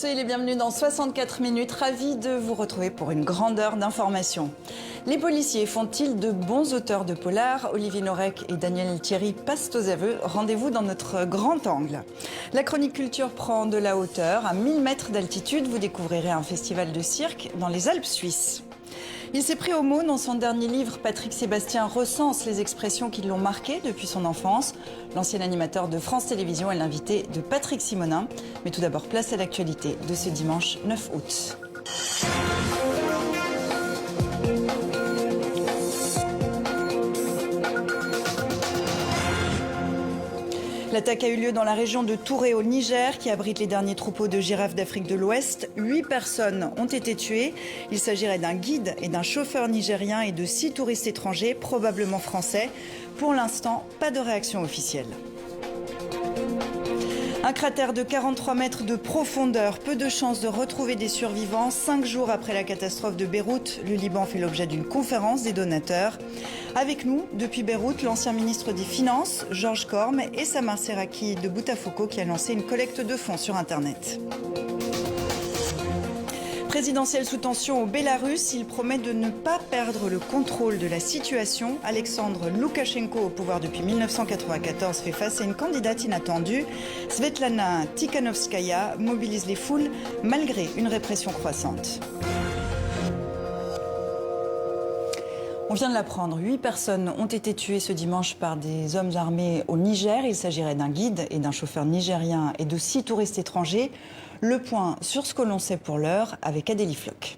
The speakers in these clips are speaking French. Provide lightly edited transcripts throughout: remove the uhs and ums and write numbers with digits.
Soyez les bienvenus dans 64 minutes, ravis de vous retrouver pour une grande heure d'information. Les policiers font-ils de bons auteurs de polar? Olivier Norek et Daniel Thierry passent aux aveux. Rendez-vous dans notre grand angle. La chronique culture prend de la hauteur. À 1000 mètres d'altitude, vous découvrirez un festival de cirque dans les Alpes suisses. Il s'est pris au mot dans son dernier livre. Patrick Sébastien recense les expressions qui l'ont marqué depuis son enfance. L'ancien animateur de France Télévisions est l'invité de Patrick Simonin. Mais tout d'abord, place à l'actualité de ce dimanche 9 août. L'attaque a eu lieu dans la région de Touré au Niger, qui abrite les derniers troupeaux de girafes d'Afrique de l'Ouest. 8 personnes ont été tuées. Il s'agirait d'un guide et d'un chauffeur nigérien et de 6 touristes étrangers, probablement français. Pour l'instant, pas de réaction officielle. Un cratère de 43 mètres de profondeur, peu de chances de retrouver des survivants. 5 jours après la catastrophe de Beyrouth, le Liban fait l'objet d'une conférence des donateurs. Avec nous, depuis Beyrouth, l'ancien ministre des Finances, Georges Corme, et Samar Serraki de Boutafoko, qui a lancé une collecte de fonds sur Internet. Présidentielle sous tension au Bélarus, il promet de ne pas perdre le contrôle de la situation. Alexandre Loukachenko, au pouvoir depuis 1994, fait face à une candidate inattendue. Svetlana Tikhanovskaya mobilise les foules malgré une répression croissante. On vient de l'apprendre, 8 personnes ont été tuées ce dimanche par des hommes armés au Niger. Il s'agirait d'un guide et d'un chauffeur nigérien et de 6 touristes étrangers. Le point sur ce que l'on sait pour l'heure avec Adélie Floch.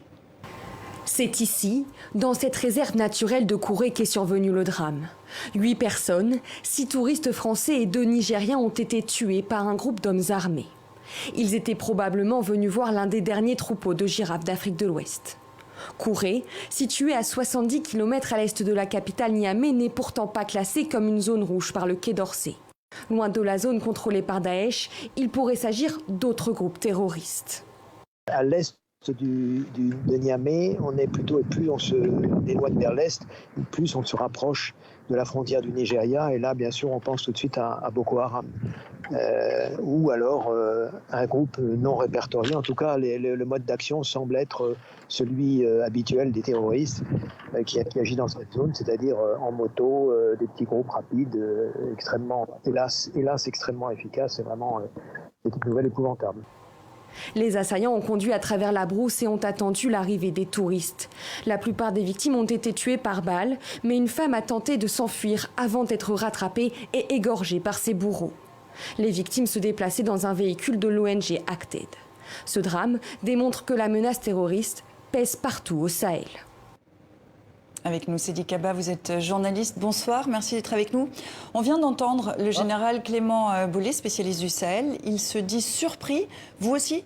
C'est ici, dans cette réserve naturelle de Kouré, qu'est survenu le drame. 8 personnes, 6 touristes français et 2 Nigériens ont été tués par un groupe d'hommes armés. Ils étaient probablement venus voir l'un des derniers troupeaux de girafes d'Afrique de l'Ouest. Kouré, situé à 70 km à l'est de la capitale Niamey, n'est pourtant pas classé comme une zone rouge par le Quai d'Orsay. Loin de la zone contrôlée par Daesh, il pourrait s'agir d'autres groupes terroristes. À l'est de Niamey, on est plutôt, et plus on se éloigne vers l'est, plus on se rapproche de la frontière du Nigeria. Et là, bien sûr, on pense tout de suite à Boko Haram. Ou alors un groupe non répertorié. En tout cas, le mode d'action semble être celui habituel des terroristes qui agit dans cette zone, c'est-à-dire en moto, des petits groupes rapides, extrêmement, hélas, extrêmement efficaces. C'est vraiment une nouvelle épouvantable. Les assaillants ont conduit à travers la brousse et ont attendu l'arrivée des touristes. La plupart des victimes ont été tuées par balles, mais une femme a tenté de s'enfuir avant d'être rattrapée et égorgée par ses bourreaux. Les victimes se déplaçaient dans un véhicule de l'ONG Acted. Ce drame démontre que la menace terroriste pèse partout au Sahel. Avec nous, Sidi Kaba, vous êtes journaliste. Bonsoir, merci d'être avec nous. On vient d'entendre le général Clément Beaulé, spécialiste du Sahel. Il se dit surpris. Vous aussi?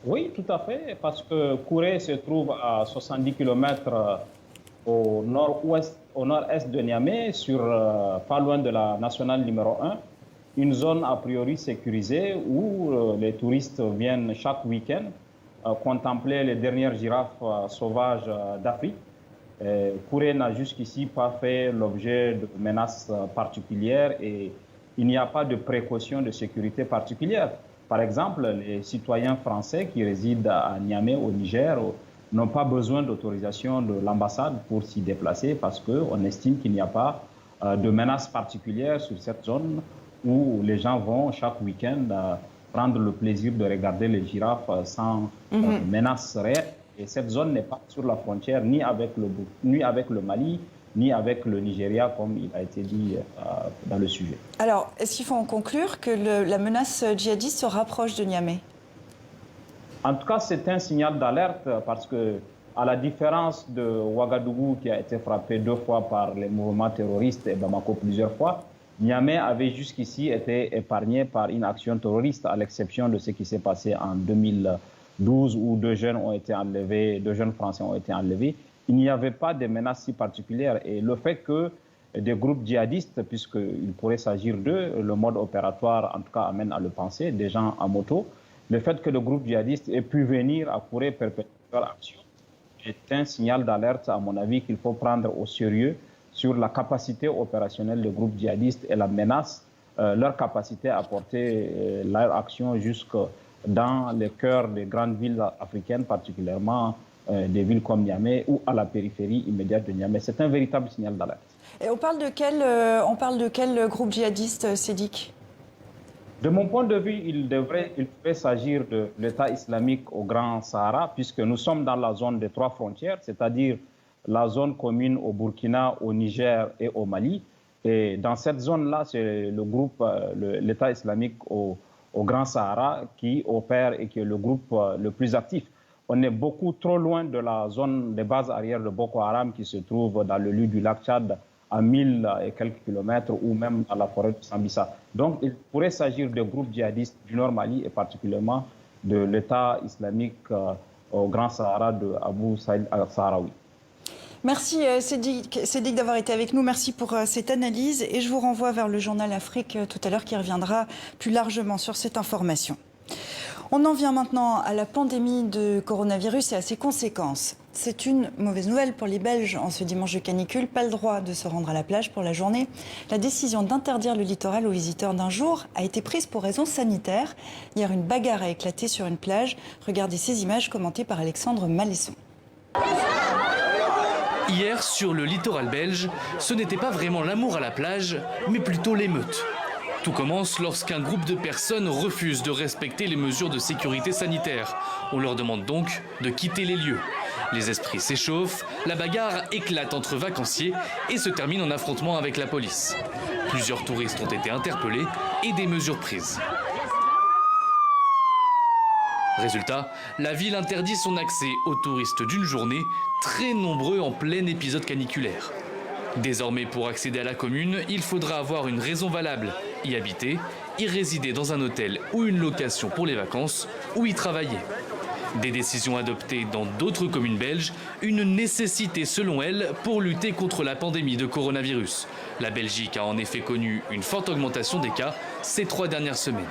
Oui, tout à fait, parce que Kouré se trouve à 70 km au nord-est de Niamey, pas loin de la nationale numéro 1, une zone a priori sécurisée où les touristes viennent chaque week-end contempler les dernières girafes sauvages d'Afrique. Kouré n'a jusqu'ici pas fait l'objet de menaces particulières et il n'y a pas de précautions de sécurité particulières. Par exemple, les citoyens français qui résident à Niamey, au Niger, n'ont pas besoin d'autorisation de l'ambassade pour s'y déplacer parce qu'on estime qu'il n'y a pas de menaces particulières sur cette zone où les gens vont chaque week-end prendre le plaisir de regarder les girafes sans menace réelle. Et cette zone n'est pas sur la frontière ni avec le Mali, ni avec le Nigeria, comme il a été dit dans le sujet. Alors, est-ce qu'il faut en conclure que la menace djihadiste se rapproche de Niamey? En tout cas, c'est un signal d'alerte parce que, à la différence de Ouagadougou, qui a été frappé 2 fois par les mouvements terroristes et Bamako plusieurs fois, Niamey avait jusqu'ici été épargné par une action terroriste, à l'exception de ce qui s'est passé en 2012 où 2 jeunes Français ont été enlevés. Il n'y avait pas de menaces si particulières. Et le fait que des groupes djihadistes, puisqu'il pourrait s'agir d'eux, le mode opératoire en tout cas amène à le penser, des gens en moto, le fait que le groupe djihadiste ait pu venir à Kouré perpétuer leur action est un signal d'alerte, à mon avis, qu'il faut prendre au sérieux sur la capacité opérationnelle des groupes djihadistes et la menace, leur capacité à porter leur action jusqu'à dans les cœurs des grandes villes africaines, particulièrement des villes comme Niamey ou à la périphérie immédiate de Niamey. C'est un véritable signal d'alerte. Et on parle de quel groupe djihadiste, Sédic ? De mon point de vue, il devrait s'agir de l'État islamique au Grand Sahara, puisque nous sommes dans la zone des 3 frontières, c'est-à-dire la zone commune au Burkina, au Niger et au Mali. Et dans cette zone-là, c'est le groupe, l'État islamique au Grand Sahara qui opère et qui est le groupe le plus actif. On est beaucoup trop loin de la zone des bases arrières de Boko Haram qui se trouve dans le lieu du lac Tchad, à 1000 et quelques kilomètres, ou même à la forêt de Sambisa. Donc, il pourrait s'agir de groupes djihadistes du Nord Mali et particulièrement de l'État islamique au Grand Sahara de Abu Saïd al-Sahraoui. Merci Sédic d'avoir été avec nous. Merci pour cette analyse. Et je vous renvoie vers le journal Afrique tout à l'heure qui reviendra plus largement sur cette information. On en vient maintenant à la pandémie de coronavirus et à ses conséquences. C'est une mauvaise nouvelle pour les Belges en ce dimanche de canicule. Pas le droit de se rendre à la plage pour la journée. La décision d'interdire le littoral aux visiteurs d'un jour a été prise pour raisons sanitaires. Hier, une bagarre a éclaté sur une plage. Regardez ces images commentées par Alexandre Malesson. Hier, sur le littoral belge, ce n'était pas vraiment l'amour à la plage, mais plutôt l'émeute. Tout commence lorsqu'un groupe de personnes refuse de respecter les mesures de sécurité sanitaire. On leur demande donc de quitter les lieux. Les esprits s'échauffent, la bagarre éclate entre vacanciers et se termine en affrontement avec la police. Plusieurs touristes ont été interpellés et des mesures prises. Résultat, la ville interdit son accès aux touristes d'une journée, très nombreux en plein épisode caniculaire. Désormais, pour accéder à la commune, il faudra avoir une raison valable, y habiter, y résider dans un hôtel ou une location pour les vacances, ou y travailler. Des décisions adoptées dans d'autres communes belges, une nécessité selon elles pour lutter contre la pandémie de coronavirus. La Belgique a en effet connu une forte augmentation des cas ces 3 dernières semaines.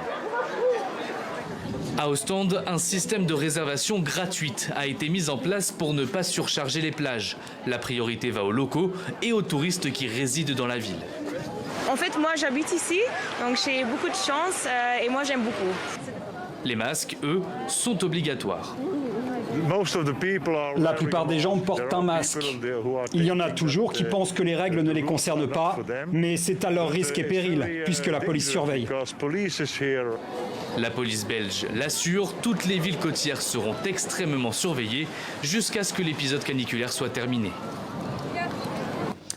À Ostende, un système de réservation gratuite a été mis en place pour ne pas surcharger les plages. La priorité va aux locaux et aux touristes qui résident dans la ville. En fait, moi j'habite ici, donc j'ai beaucoup de chance et moi j'aime beaucoup. Les masques, eux, sont obligatoires. La plupart des gens portent un masque. Il y en a toujours qui pensent que les règles ne les concernent pas, mais c'est à leur risque et péril, puisque la police surveille. La police belge l'assure, toutes les villes côtières seront extrêmement surveillées jusqu'à ce que l'épisode caniculaire soit terminé.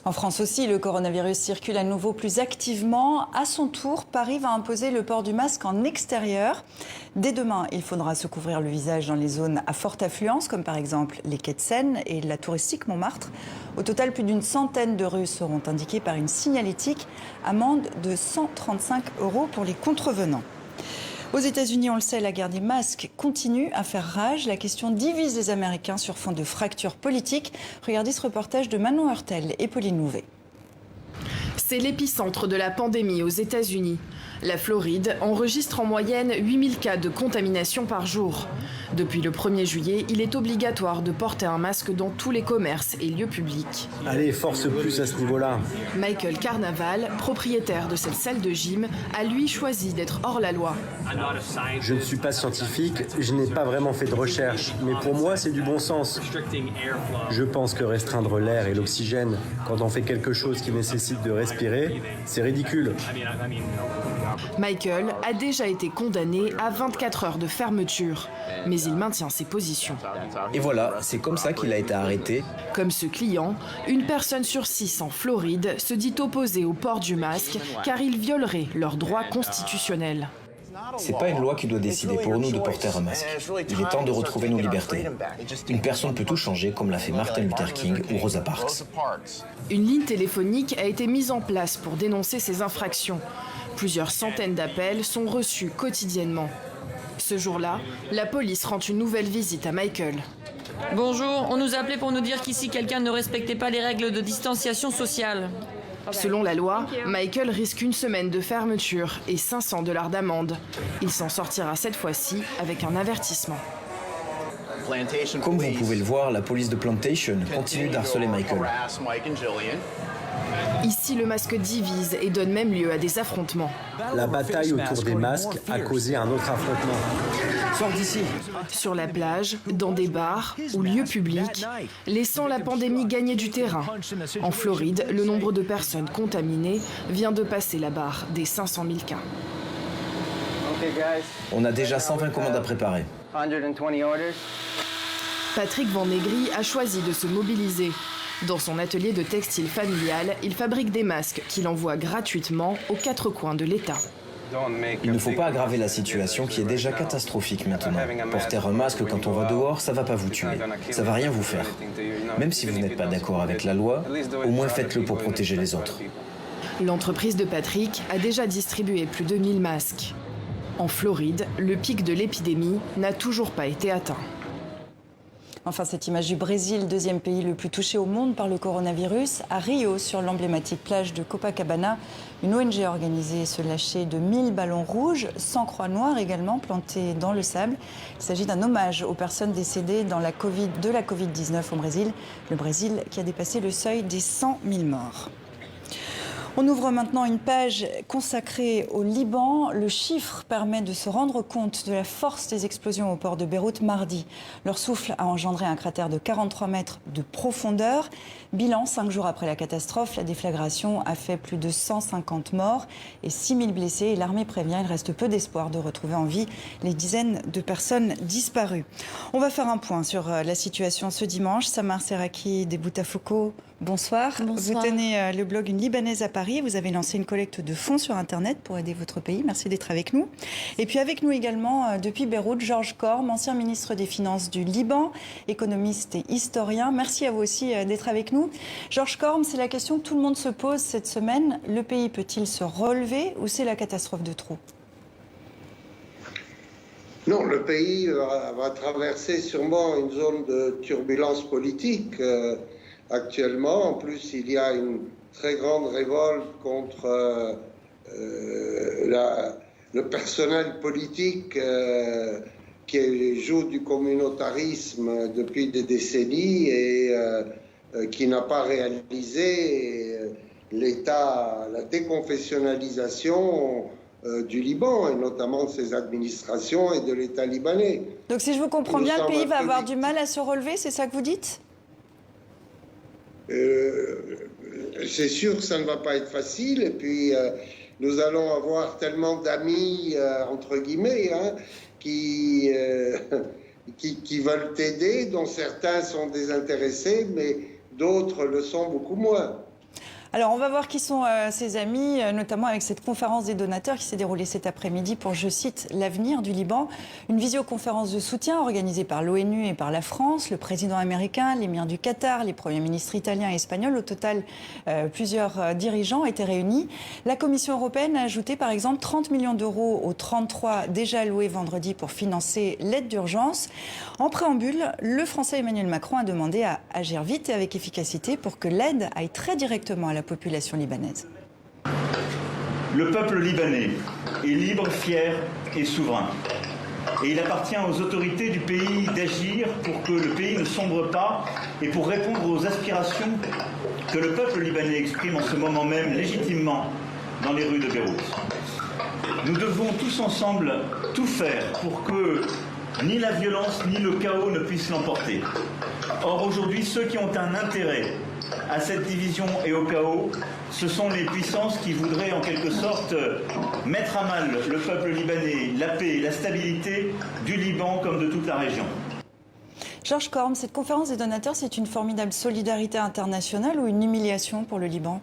En France aussi, le coronavirus circule à nouveau plus activement. À son tour, Paris va imposer le port du masque en extérieur. Dès demain, il faudra se couvrir le visage dans les zones à forte affluence, comme par exemple les quais de Seine et la touristique Montmartre. Au total, plus d'une centaine de rues seront indiquées par une signalétique. Amende de 135 € pour les contrevenants. Aux États-Unis, on le sait, la guerre des masques continue à faire rage. La question divise les Américains sur fond de fractures politiques. Regardez ce reportage de Manon Hurtel et Pauline Louvet. C'est l'épicentre de la pandémie aux États-Unis. La Floride enregistre en moyenne 8000 cas de contamination par jour. Depuis le 1er juillet, il est obligatoire de porter un masque dans tous les commerces et lieux publics. Allez, force plus à ce niveau-là. Michael Carnaval, propriétaire de cette salle de gym, a lui choisi d'être hors la loi. Je ne suis pas scientifique, je n'ai pas vraiment fait de recherche, mais pour moi c'est du bon sens. Je pense que restreindre l'air et l'oxygène quand on fait quelque chose qui nécessite de respirer, c'est ridicule. Michael a déjà été condamné à 24 heures de fermeture, mais il maintient ses positions. Et voilà, c'est comme ça qu'il a été arrêté. Comme ce client, une personne sur 6 en Floride se dit opposée au port du masque car il violerait leurs droits constitutionnels. C'est pas une loi qui doit décider pour nous de porter un masque. Il est temps de retrouver nos libertés. Une personne peut tout changer comme l'a fait Martin Luther King ou Rosa Parks. Une ligne téléphonique a été mise en place pour dénoncer ces infractions. Plusieurs centaines d'appels sont reçus quotidiennement. Ce jour-là, la police rend une nouvelle visite à Michael. Bonjour, on nous a appelé pour nous dire qu'ici quelqu'un ne respectait pas les règles de distanciation sociale. Selon la loi, Michael risque 1 semaine de fermeture et 500 $ d'amende. Il s'en sortira cette fois-ci avec un avertissement. Comme vous pouvez le voir, la police de Plantation continue d'harceler Michael. Ici, le masque divise et donne même lieu à des affrontements. La bataille autour des masques a causé un autre affrontement. Sors d'ici. Sur la plage, dans des bars ou lieux publics, laissant la pandémie gagner du terrain. En Floride, le nombre de personnes contaminées vient de passer la barre des 500 000 cas. On a déjà 120 commandes à préparer. Patrick Van-Negri a choisi de se mobiliser. Dans son atelier de textile familial, il fabrique des masques qu'il envoie gratuitement aux 4 coins de l'État. Il ne faut pas aggraver la situation qui est déjà catastrophique maintenant. Porter un masque quand on va dehors, ça va pas vous tuer. Ça va rien vous faire. Même si vous n'êtes pas d'accord avec la loi, au moins faites-le pour protéger les autres. L'entreprise de Patrick a déjà distribué plus de 1000 masques. En Floride, le pic de l'épidémie n'a toujours pas été atteint. Enfin, cette image du Brésil, deuxième pays le plus touché au monde par le coronavirus. À Rio, sur l'emblématique plage de Copacabana, une ONG a organisé ce lâcher de 1000 ballons rouges, sans croix noire également, plantés dans le sable. Il s'agit d'un hommage aux personnes décédées de la Covid-19 au Brésil. Le Brésil qui a dépassé le seuil des 100 000 morts. On ouvre maintenant une page consacrée au Liban. Le chiffre permet de se rendre compte de la force des explosions au port de Beyrouth mardi. Leur souffle a engendré un cratère de 43 mètres de profondeur. Bilan, 5 jours après la catastrophe, la déflagration a fait plus de 150 morts et 6 000 blessés. Et l'armée prévient, il reste peu d'espoir de retrouver en vie les dizaines de personnes disparues. On va faire un point sur la situation ce dimanche. Samar Serraki des Boutafoko, bonsoir. Vous tenez le blog Une Libanaise à Paris. Vous avez lancé une collecte de fonds sur Internet pour aider votre pays. Merci d'être avec nous. Et puis avec nous également, depuis Beyrouth, Georges Corm, ancien ministre des Finances du Liban, économiste et historien. Merci à vous aussi d'être avec nous. Georges Corm, c'est la question que tout le monde se pose cette semaine. Le pays peut-il se relever ou c'est la catastrophe de trop ? Non, le pays va traverser sûrement une zone de turbulence politique actuellement. En plus, il y a une très grande révolte contre le personnel politique qui joue du communautarisme depuis des décennies et qui n'a pas réalisé la déconfessionnalisation du Liban, et notamment de ses administrations et de l'État libanais. Donc si je vous comprends bien, le pays va avoir du mal à se relever, c'est ça que vous dites ? C'est sûr que ça ne va pas être facile, et puis nous allons avoir tellement d'amis, entre guillemets, qui veulent t'aider, dont certains sont désintéressés, mais d'autres le sont beaucoup moins. Alors, on va voir qui sont ces amis, notamment avec cette conférence des donateurs qui s'est déroulée cet après-midi pour, je cite, l'avenir du Liban. Une visioconférence de soutien organisée par l'ONU et par la France, le président américain, l'émir du Qatar, les premiers ministres italiens et espagnols. Au total, plusieurs dirigeants étaient réunis. La Commission européenne a ajouté, par exemple, 30 millions d'euros aux 33 déjà alloués vendredi pour financer l'aide d'urgence. En préambule, le Français Emmanuel Macron a demandé à agir vite et avec efficacité pour que l'aide aille très directement à la population libanaise. Le peuple libanais est libre, fier et souverain. Et il appartient aux autorités du pays d'agir pour que le pays ne sombre pas et pour répondre aux aspirations que le peuple libanais exprime en ce moment même légitimement dans les rues de Beyrouth. Nous devons tous ensemble tout faire pour que ni la violence ni le chaos ne puissent l'emporter. Or aujourd'hui, ceux qui ont un intérêt à cette division et au chaos, ce sont les puissances qui voudraient en quelque sorte mettre à mal le peuple libanais, la paix, la stabilité du Liban comme de toute la région. Georges Corm, cette conférence des donateurs, c'est une formidable solidarité internationale ou une humiliation pour le Liban ?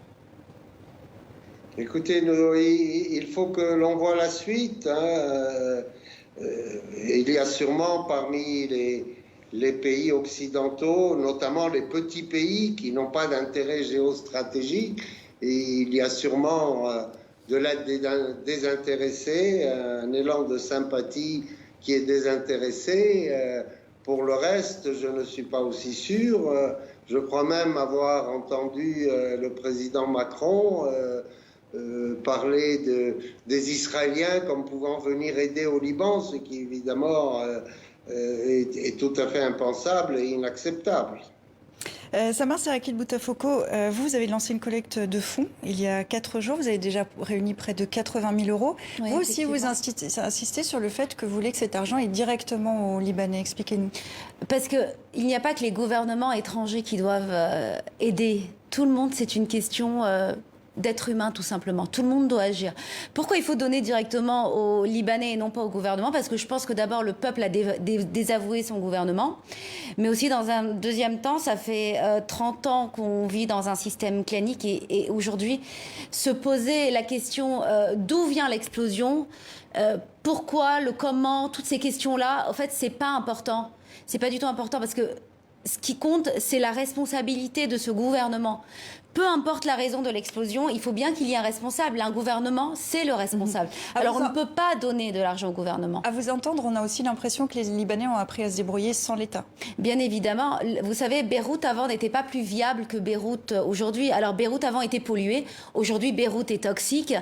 Écoutez, il faut que l'on voit la suite. Il y a sûrement parmi les pays occidentaux, notamment les petits pays qui n'ont pas d'intérêt géostratégique, et il y a sûrement de l'aide désintéressée, un élan de sympathie qui est désintéressé. Pour le reste, je ne suis pas aussi sûr. Je crois même avoir entendu le président Macron parler des Israéliens comme pouvant venir aider au Liban, ce qui évidemment est tout à fait impensable et inacceptable. Samar Serrakil Boutafoko, vous avez lancé une collecte de fonds il y a 4 jours. Vous avez déjà réuni près de 80 000 €. Oui, vous aussi, vous insistez sur le fait que vous voulez que cet argent aille directement aux Libanais. Expliquez-nous. Parce qu'il n'y a pas que les gouvernements étrangers qui doivent aider. Tout le monde, c'est une question d'être humain, tout simplement. Tout le monde doit agir. Pourquoi il faut donner directement aux Libanais et non pas au gouvernement? Parce que je pense que d'abord, le peuple a désavoué son gouvernement. Mais aussi, dans un deuxième temps, ça fait 30 ans qu'on vit dans un système clanique. Et aujourd'hui, se poser la question d'où vient l'explosion, pourquoi, le comment, toutes ces questions-là, en fait, c'est pas important. C'est pas du tout important parce que ce qui compte, c'est la responsabilité de ce gouvernement. Peu importe la raison de l'explosion, il faut bien qu'il y ait un responsable. Un gouvernement, c'est le responsable. Alors on ne peut pas donner de l'argent au gouvernement. À vous entendre, on a aussi l'impression que les Libanais ont appris à se débrouiller sans l'État. Bien évidemment. Vous savez, Beyrouth avant n'était pas plus viable que Beyrouth aujourd'hui. Alors Beyrouth avant était pollué. Aujourd'hui, Beyrouth est toxique.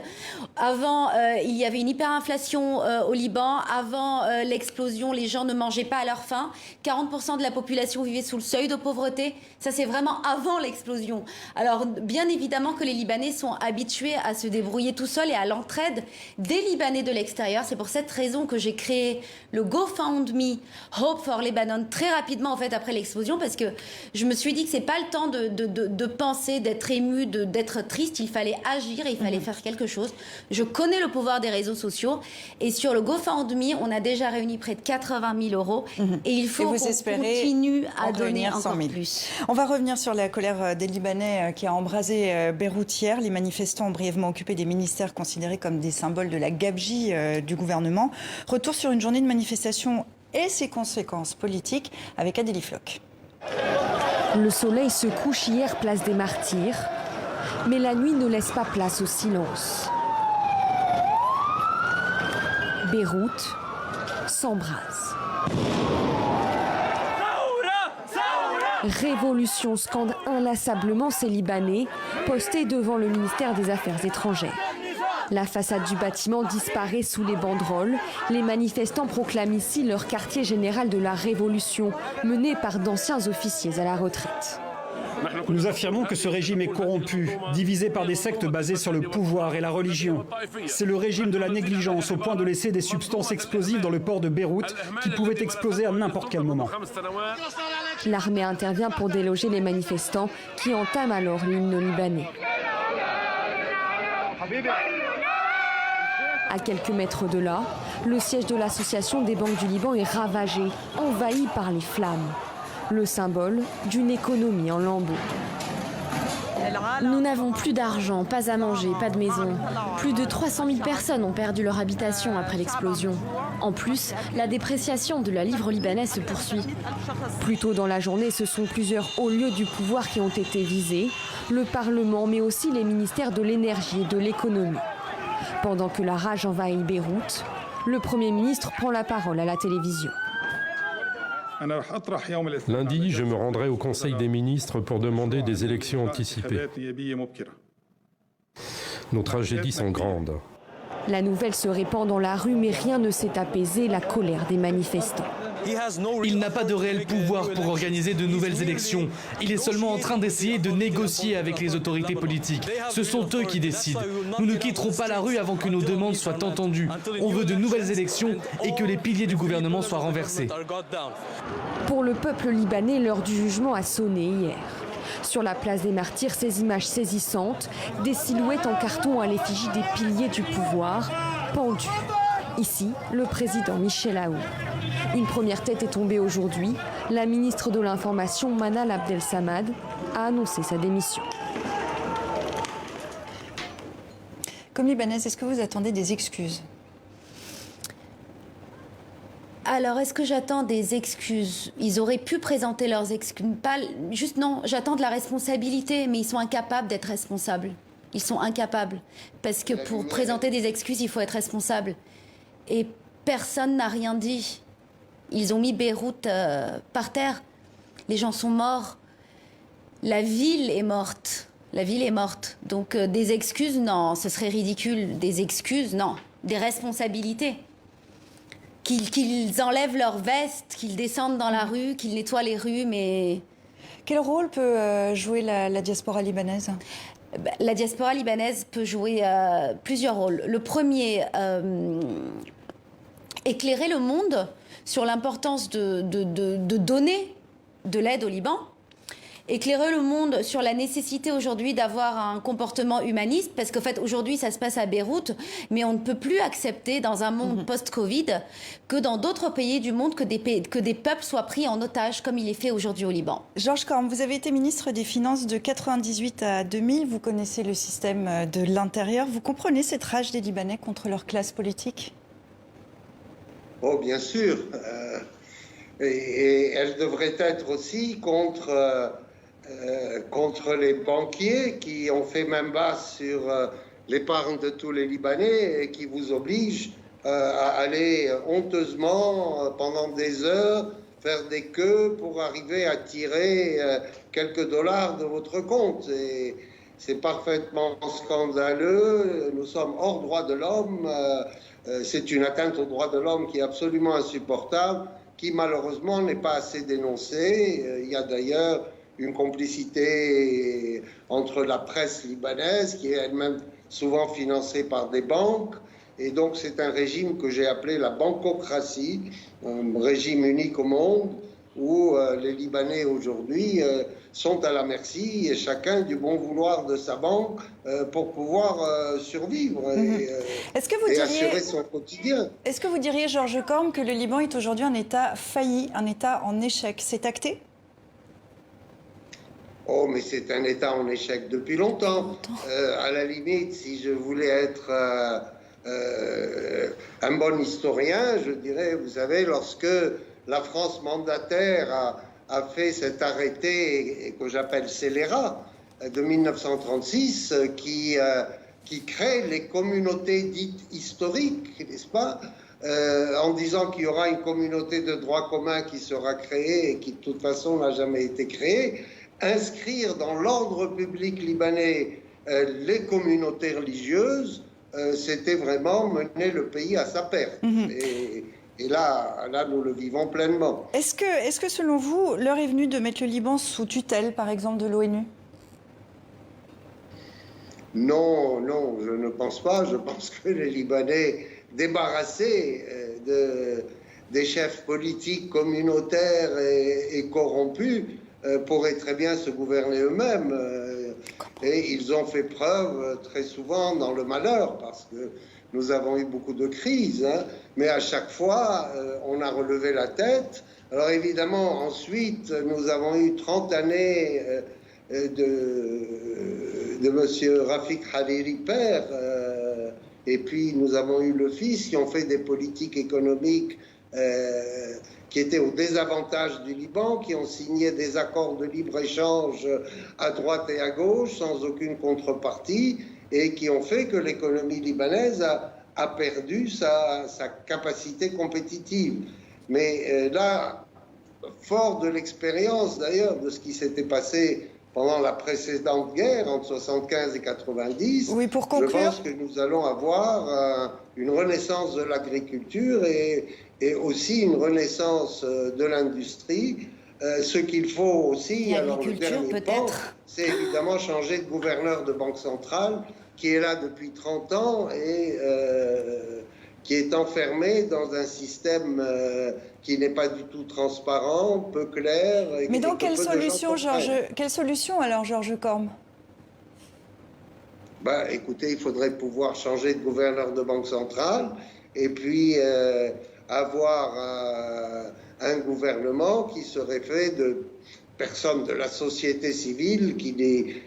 Avant, il y avait une hyperinflation au Liban. Avant l'explosion, les gens ne mangeaient pas à leur faim. 40% de la population vivait sous le seuil de pauvreté. Ça, c'est vraiment avant l'explosion. Alors, bien évidemment que les Libanais sont habitués à se débrouiller tout seuls et à l'entraide des Libanais de l'extérieur. C'est pour cette raison que j'ai créé le GoFundMe Hope for Lebanon très rapidement en fait après l'explosion, parce que je me suis dit que c'est pas le temps de penser, d'être ému, d'être triste. Il fallait agir et il fallait faire quelque chose. Je connais le pouvoir des réseaux sociaux et sur le GoFundMe, on a déjà réuni près de 80 000 € et il faut qu'on continue à donner encore plus. On va revenir sur la colère des Libanais qui a embrasé Beyrouth hier. Les manifestants ont brièvement occupé des ministères considérés comme des symboles de la gabegie du gouvernement. Retour sur une journée de manifestation et ses conséquences politiques avec Adélie Floch. Le soleil se couche hier place des Martyrs, mais la nuit ne laisse pas place au silence. Beyrouth s'embrase. Révolution scandent inlassablement ces Libanais, postés devant le ministère des Affaires étrangères. La façade du bâtiment disparaît sous les banderoles. Les manifestants proclament ici leur quartier général de la Révolution, mené par d'anciens officiers à la retraite. Nous affirmons que ce régime est corrompu, divisé par des sectes basées sur le pouvoir et la religion. C'est le régime de la négligence au point de laisser des substances explosives dans le port de Beyrouth qui pouvaient exploser à n'importe quel moment. L'armée intervient pour déloger les manifestants qui entament alors l'hymne libanais. À quelques mètres de là, le siège de l'Association des banques du Liban est ravagé, envahi par les flammes. Le symbole d'une économie en lambeaux. Nous n'avons plus d'argent, pas à manger, pas de maison. Plus de 300 000 personnes ont perdu leur habitation après l'explosion. En plus, la dépréciation de la livre libanaise se poursuit. Plus tôt dans la journée, ce sont plusieurs hauts lieux du pouvoir qui ont été visés. Le Parlement, mais aussi les ministères de l'énergie et de l'économie. Pendant que la rage envahit Beyrouth, le Premier ministre prend la parole à la télévision. Lundi, je me rendrai au Conseil des ministres pour demander des élections anticipées. Nos tragédies sont grandes. La nouvelle se répand dans la rue, mais rien ne s'est apaisé la colère des manifestants. Il n'a pas de réel pouvoir pour organiser de nouvelles élections. Il est seulement en train d'essayer de négocier avec les autorités politiques. Ce sont eux qui décident. Nous ne quitterons pas la rue avant que nos demandes soient entendues. On veut de nouvelles élections et que les piliers du gouvernement soient renversés. Pour le peuple libanais, l'heure du jugement a sonné hier. Sur la place des Martyrs, ces images saisissantes, des silhouettes en carton à l'effigie des piliers du pouvoir, pendus. Ici, le président Michel Aoun. Une première tête est tombée aujourd'hui. La ministre de l'Information, Manal Abdel Samad, a annoncé sa démission. Comme Libanaise, est-ce que vous attendez des excuses ? Alors, est-ce que j'attends des excuses? Ils auraient pu présenter leurs excuses. Pas, juste non, j'attends de la responsabilité, mais ils sont incapables d'être responsables. Ils sont incapables. Parce que pour présenter des excuses, il faut être responsable. Et personne n'a rien dit. Ils ont mis Beyrouth par terre. Les gens sont morts. La ville est morte. La ville est morte. Donc des excuses, non, ce serait ridicule. Des excuses, non. Des responsabilités. Qu'ils enlèvent leur veste, qu'ils descendent dans la rue, qu'ils nettoient les rues, mais Quel rôle peut jouer la diaspora libanaise ? La diaspora libanaise peut jouer plusieurs rôles. Le premier, éclairer le monde sur l'importance de donner de l'aide au Liban. Éclairer le monde sur la nécessité aujourd'hui d'avoir un comportement humaniste, parce qu'en fait aujourd'hui ça se passe à Beyrouth, mais on ne peut plus accepter dans un monde post-Covid que dans d'autres pays du monde que des peuples soient pris en otage comme il est fait aujourd'hui au Liban. Georges Corm, vous avez été ministre des Finances de 1998 à 2000, vous connaissez le système de l'intérieur, vous comprenez cette rage des Libanais contre leur classe politique ? Oh bien sûr, et elle devrait être aussi contre les banquiers qui ont fait main basse sur l'épargne de tous les Libanais et qui vous obligent à aller honteusement pendant des heures faire des queues pour arriver à tirer quelques dollars de votre compte. Et c'est parfaitement scandaleux. Nous sommes hors droit de l'homme. C'est une atteinte aux droits de l'homme qui est absolument insupportable, qui malheureusement n'est pas assez dénoncée. Il y a d'ailleurs une complicité entre la presse libanaise, qui est elle-même souvent financée par des banques, et donc c'est un régime que j'ai appelé la bancocratie, un régime unique au monde, où les Libanais aujourd'hui sont à la merci, et chacun du bon vouloir de sa banque pour pouvoir survivre et assurer son quotidien. Est-ce que vous diriez, Georges Corm, que le Liban est aujourd'hui un État failli, un État en échec ? C'est acté ? Oh, mais c'est un État en échec depuis longtemps. À la limite, si je voulais être un bon historien, je dirais, vous savez, lorsque la France mandataire a fait cet arrêté que j'appelle scélérat de 1936, qui crée les communautés dites historiques, n'est-ce pas, en disant qu'il y aura une communauté de droit commun qui sera créée et qui de toute façon n'a jamais été créée. Inscrire dans l'ordre public libanais les communautés religieuses, c'était vraiment mener le pays à sa perte. Et là, nous le vivons pleinement. Est-ce que selon vous, l'heure est venue de mettre le Liban sous tutelle, par exemple, de l'ONU ? Non, je ne pense pas. Je pense que les Libanais, débarrassés des chefs politiques communautaires et corrompus, pourraient très bien se gouverner eux-mêmes. Et ils ont fait preuve très souvent dans le malheur, parce que nous avons eu beaucoup de crises, mais à chaque fois, on a relevé la tête. Alors évidemment, ensuite, nous avons eu 30 années de M. Rafik Hariri père, et puis nous avons eu le fils, qui ont fait des politiques économiques qui étaient au désavantage du Liban, qui ont signé des accords de libre-échange à droite et à gauche, sans aucune contrepartie, et qui ont fait que l'économie libanaise a perdu sa capacité compétitive. Mais là, fort de l'expérience d'ailleurs de ce qui s'était passé pendant la précédente guerre, entre 75 et 90, oui, pour conclure, je pense que nous allons avoir une renaissance de l'agriculture et aussi une renaissance de l'industrie. Ce qu'il faut aussi, alors le dernier point, c'est évidemment changer de gouverneur de banque centrale qui est là depuis 30 ans et qui est enfermé dans un système qui n'est pas du tout transparent, peu clair. Mais donc quelle solution alors, Georges Corm ? Écoutez, il faudrait pouvoir changer de gouverneur de banque centrale et puis avoir un gouvernement qui serait fait de personnes de la société civile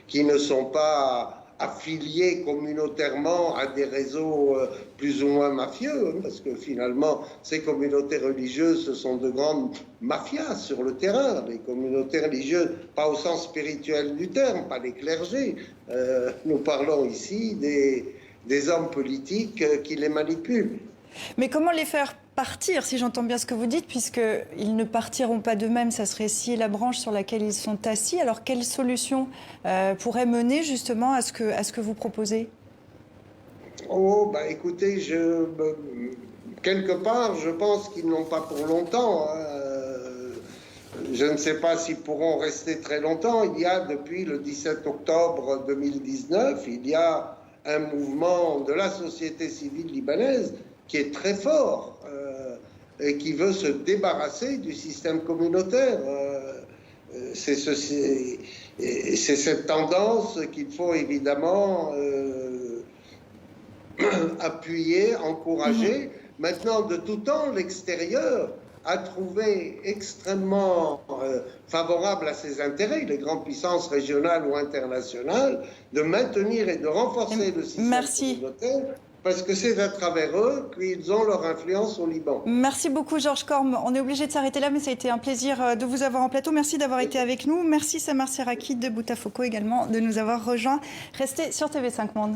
qui ne sont pas affiliés communautairement à des réseaux plus ou moins mafieux, parce que finalement, ces communautés religieuses, ce sont de grandes mafias sur le terrain. Les communautés religieuses, pas au sens spirituel du terme, pas les clergés. Nous parlons ici des hommes politiques qui les manipulent. Mais comment les faire partir, si j'entends bien ce que vous dites, puisqu'ils ne partiront pas d'eux-mêmes, ça serait scier la branche sur laquelle ils sont assis. Alors, quelle solution pourrait mener justement à ce que vous proposez ? Écoutez, quelque part, je pense qu'ils n'ont pas pour longtemps. je ne sais pas s'ils pourront rester très longtemps. Il y a, depuis le 17 octobre 2019, il y a un mouvement de la société civile libanaise qui est très fort et qui veut se débarrasser du système communautaire. C'est cette tendance qu'il faut évidemment appuyer, encourager. Maintenant, de tout temps, l'extérieur a trouvé extrêmement favorable à ses intérêts, les grandes puissances régionales ou internationales, de maintenir et de renforcer le système communautaire, parce que c'est à travers eux qu'ils ont leur influence au Liban. Merci beaucoup Georges Corme. On est obligé de s'arrêter là, mais ça a été un plaisir de vous avoir en plateau. Merci d'avoir été avec nous. Merci Samar Serraki de Boutafoko également de nous avoir rejoints. Restez sur TV5 Monde.